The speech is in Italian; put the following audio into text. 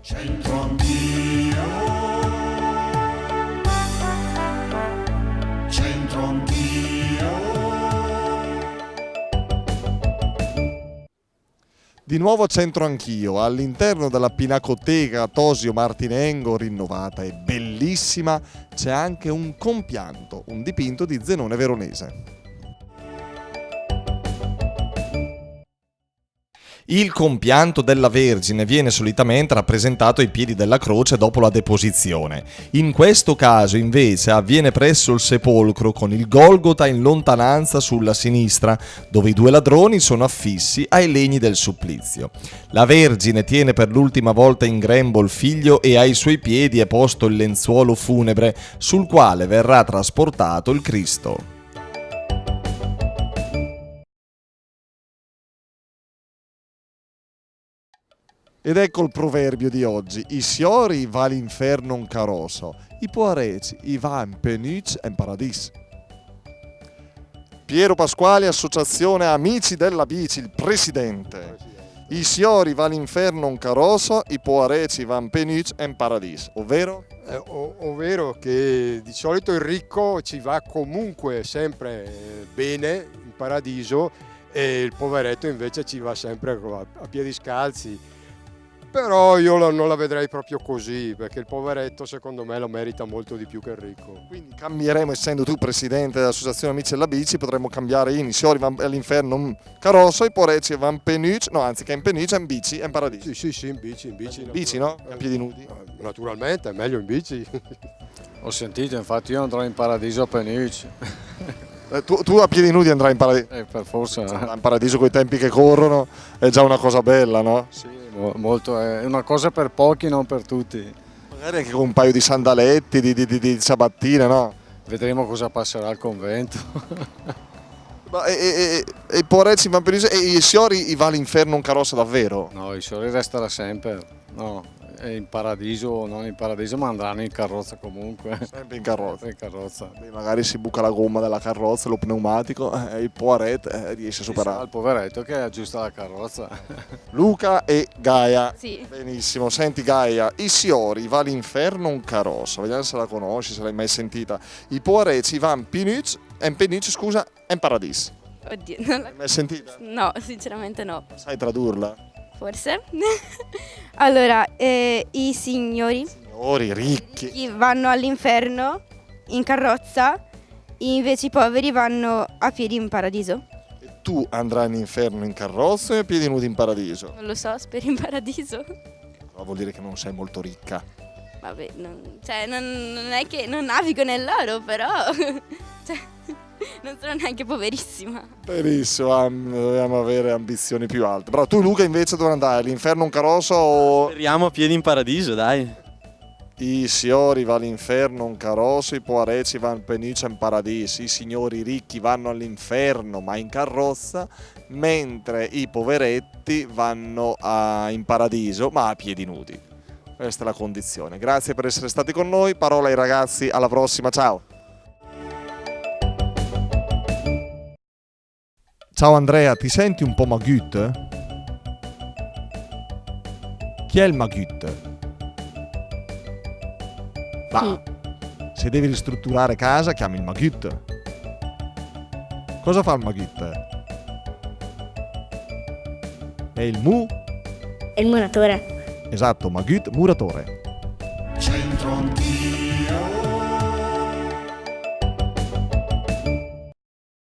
C'entro anch'io, c'entro anch'io. Di nuovo c'entro anch'io, all'interno della Pinacoteca Tosio Martinengo, rinnovata e bellissima, c'è anche un compianto, un dipinto di Zenone Veronese. Il compianto della Vergine viene solitamente rappresentato ai piedi della croce dopo la deposizione. In questo caso invece avviene presso il sepolcro con il Golgota in lontananza sulla sinistra, dove i due ladroni sono affissi ai legni del supplizio. La Vergine tiene per l'ultima volta in grembo il figlio e ai suoi piedi è posto il lenzuolo funebre sul quale verrà trasportato il Cristo. Ed ecco il proverbio di oggi: i siori va all'inferno un caroso, i poareci i va in penuc en paradis. Piero Pasquali, Associazione Amici della Bici, il presidente. I siori va all'inferno un caroso, i poareci va in penuc en paradis, ovvero? Ovvero che di solito il ricco ci va comunque sempre bene in paradiso e il poveretto invece ci va sempre a piedi scalzi. Però io non la vedrei proprio così, perché il poveretto secondo me lo merita molto di più che il ricco. Quindi cambieremo, essendo tu presidente dell'Associazione Amici della Bici, potremmo cambiare i siori va all'inferno un caroso, i poareci va in penuc, no anzi che in penuc è in bici, è in paradiso. Sì, in bici. In bici, no? A piedi nudi. Naturalmente, è meglio in bici. Ho sentito, infatti io andrò in paradiso a Penucci. Tu a piedi nudi andrai in paradiso. Per forza. In paradiso coi tempi che corrono è già una cosa bella, no? Sì, molto, è una cosa per pochi, non per tutti. Magari anche con un paio di sandaletti, di ciabattine, no? Vedremo cosa passerà al convento. Ma e i poveretti vanno per e i siori va all'inferno un carosso davvero? No, il sole resterà sempre. No, è in paradiso o non in paradiso, ma andranno in carrozza comunque. Sempre in carrozza. Sempre in carrozza. Beh, magari si buca la gomma della carrozza, lo pneumatico, e il poveretto riesce a Ci sarà superare. il poveretto che aggiusta la carrozza. Luca e Gaia. Sì. Benissimo, senti Gaia, i siori va all'inferno un carosso, vediamo se la conosci, se l'hai mai sentita. I poveretti va in penuc, scusa, in paradis. Oddio, non la... L'hai mai sentita? No, sinceramente no. Sai tradurla? Forse? Allora, i signori Signori ricchi. chi vanno all'inferno in carrozza, invece i poveri vanno a piedi in paradiso. E tu andrai all'inferno in carrozza e a piedi nudi in paradiso. Non lo so, spero in paradiso. Però vuol dire che non sei molto ricca. Vabbè, non è che non navigo nell'oro, però... cioè, non sono neanche poverissima. Benissimo, dobbiamo avere ambizioni più alte. Però tu Luca invece dove andai? All'inferno un carosso o... Speriamo a piedi in paradiso, dai. I signori va all'inferno un carosso, i povereci vanno in penuccia in paradiso, i signori ricchi vanno all'inferno ma in carrozza, mentre i poveretti vanno in paradiso ma a piedi nudi. Questa è la condizione. Grazie per essere stati con noi, parola ai ragazzi, alla prossima, ciao! Ciao Andrea, ti senti un po' Magut? Chi è il Magut? Ma se devi ristrutturare casa chiami il Magut. Cosa fa il Magut? È il È il muratore. Esatto, Magut muratore. C'entro anch'io.